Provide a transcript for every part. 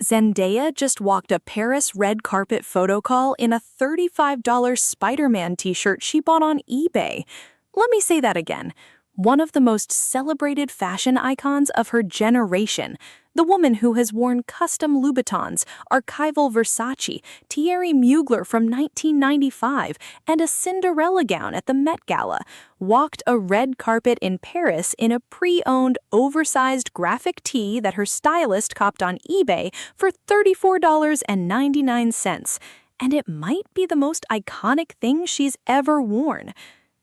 Zendaya just walked a Paris red carpet photo call in a $35 Spider-Man t-shirt she bought on eBay. Let me say that again. One of the most celebrated fashion icons of her generation, the woman who has worn custom Louboutins, archival Versace, Thierry Mugler from 1995, and a Cinderella gown at the Met Gala, walked a red carpet in Paris in a pre-owned, oversized graphic tee that her stylist copped on eBay for $34.99. And it might be the most iconic thing she's ever worn.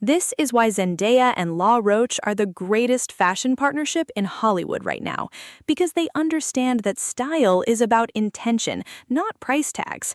This is why Zendaya and La Roche are the greatest fashion partnership in Hollywood right now, because they understand that style is about intention, not price tags.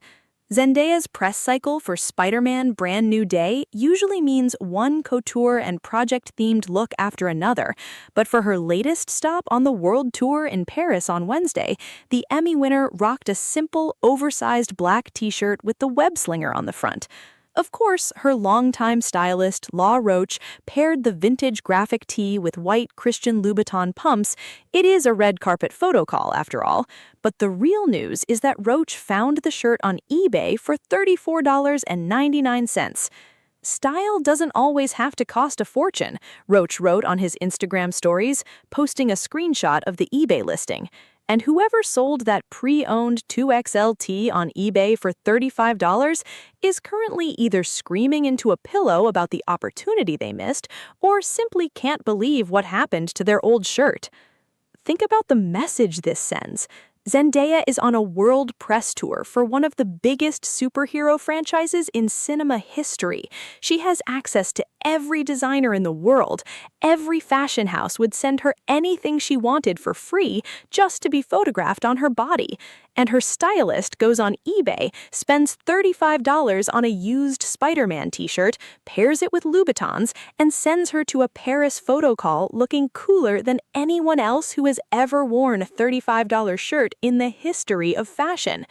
Zendaya's press cycle for Spider-Man Brand New Day usually means one couture and project-themed look after another, but for her latest stop on the world tour in Paris on Wednesday, the Emmy winner rocked a simple, oversized black t-shirt with the web slinger on the front. Of course, her longtime stylist, La Roche, paired the vintage graphic tee with white Christian Louboutin pumps. It is a red carpet photo call, after all. But the real news is that Roche found the shirt on eBay for $34.99. Style doesn't always have to cost a fortune, Roche wrote on his Instagram stories, posting a screenshot of the eBay listing. And whoever sold that pre-owned 2XL tee on eBay for $35 is currently either screaming into a pillow about the opportunity they missed or simply can't believe what happened to their old shirt. Think about the message this sends. Zendaya is on a world press tour for one of the biggest superhero franchises in cinema history. She has access to every designer in the world. Every fashion house would send her anything she wanted for free just to be photographed on her body. And her stylist goes on eBay, spends $35 on a used Spider-Man t-shirt, pairs it with Louboutins, and sends her to a Paris photo call looking cooler than anyone else who has ever worn a $35 shirt in the history of fashion.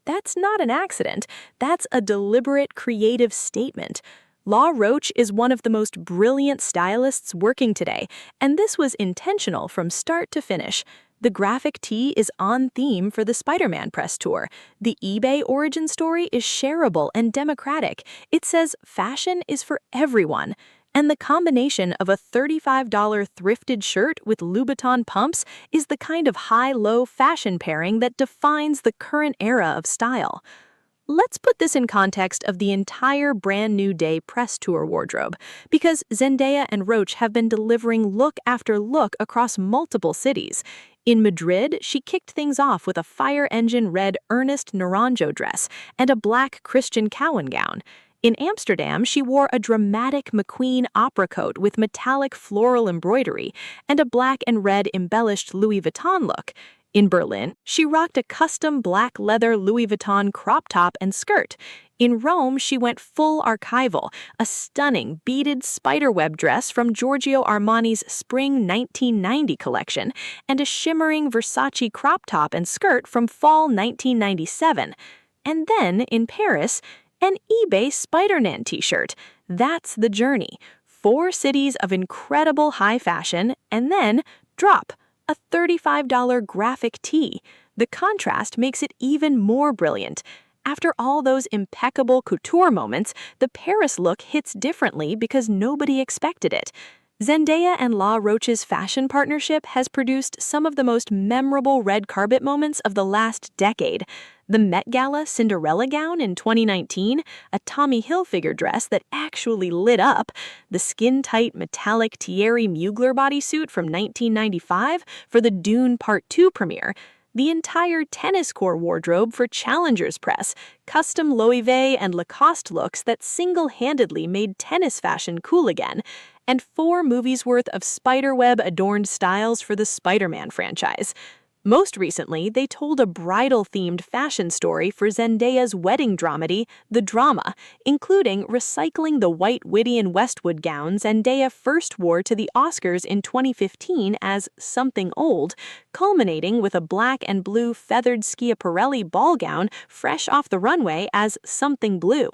That's not an accident. That's a deliberate, creative statement. La Roche is one of the most brilliant stylists working today, and this was intentional from start to finish. The graphic tee is on theme for the Spider-Man press tour. The eBay origin story is shareable and democratic. It says fashion is for everyone. And the combination of a $35 thrifted shirt with Louboutin pumps is the kind of high-low fashion pairing that defines the current era of style. Let's put this in context of the entire Brand New Day press tour wardrobe, because Zendaya and Roche have been delivering look after look across multiple cities. In Madrid, she kicked things off with a fire engine red Ernest Naranjo dress and a black Christian Cowan gown. In Amsterdam, she wore a dramatic McQueen opera coat with metallic floral embroidery and a black and red embellished Louis Vuitton look. In Berlin, she rocked a custom black leather Louis Vuitton crop top and skirt. In Rome, she went full archival, a stunning beaded spiderweb dress from Giorgio Armani's Spring 1990 collection, and a shimmering Versace crop top and skirt from Fall 1997. And then, in Paris, an eBay Spider-Man t-shirt. That's the journey. 4 cities of incredible high fashion, and then, drop. A $35 graphic tee. The contrast makes it even more brilliant. After all those impeccable couture moments, the Paris look hits differently because nobody expected it. Zendaya and La Roche's fashion partnership has produced some of the most memorable red carpet moments of the last decade. The Met Gala Cinderella gown in 2019, a Tommy Hilfiger dress that actually lit up, the skin-tight metallic Thierry Mugler bodysuit from 1995 for the Dune Part 2 premiere, the entire tennis court wardrobe for Challenger's Press, custom Loewe and Lacoste looks that single-handedly made tennis fashion cool again, and 4 movies worth of spiderweb-adorned styles for the Spider-Man franchise. Most recently, they told a bridal-themed fashion story for Zendaya's wedding dramedy, The Drama, including recycling the white Whitty and Westwood gown Zendaya first wore to the Oscars in 2015 as Something Old, culminating with a black and blue feathered Schiaparelli ball gown fresh off the runway as Something Blue.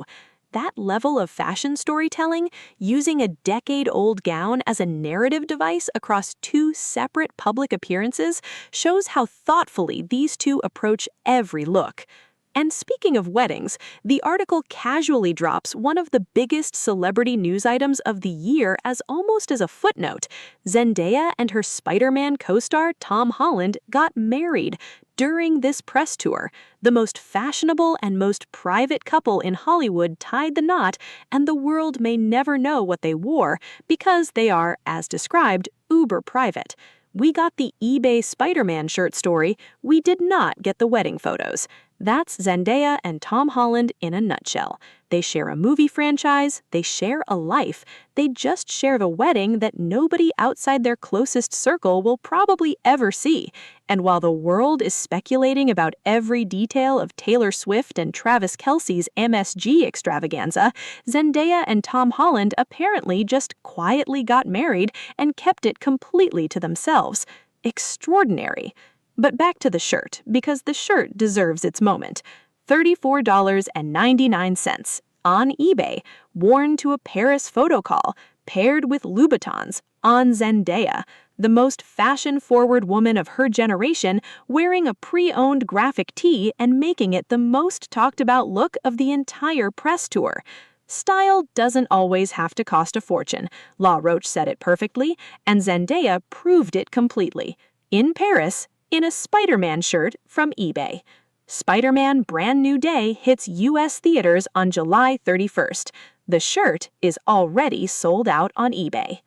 That level of fashion storytelling, using a decade-old gown as a narrative device across two separate public appearances, shows how thoughtfully these two approach every look. And speaking of weddings, the article casually drops one of the biggest celebrity news items of the year as almost as a footnote. Zendaya and her Spider-Man co-star Tom Holland got married during this press tour. The most fashionable and most private couple in Hollywood tied the knot, and the world may never know what they wore because they are, as described, uber private. We got the eBay Spider-Man shirt story, we did not get the wedding photos. That's Zendaya and Tom Holland in a nutshell. They share a movie franchise, they share a life, they just share the wedding that nobody outside their closest circle will probably ever see. And while the world is speculating about every detail of Taylor Swift and Travis Kelce's MSG extravaganza, Zendaya and Tom Holland apparently just quietly got married and kept it completely to themselves. Extraordinary. But back to the shirt, because the shirt deserves its moment. $34.99 on eBay, worn to a Paris photo call, paired with Louboutins, on Zendaya, the most fashion-forward woman of her generation, wearing a pre-owned graphic tee and making it the most talked-about look of the entire press tour. Style doesn't always have to cost a fortune. La Roche said it perfectly, and Zendaya proved it completely. In Paris, in a Spider-Man shirt from eBay. Spider-Man Brand New Day hits U.S. theaters on July 31st. The shirt is already sold out on eBay.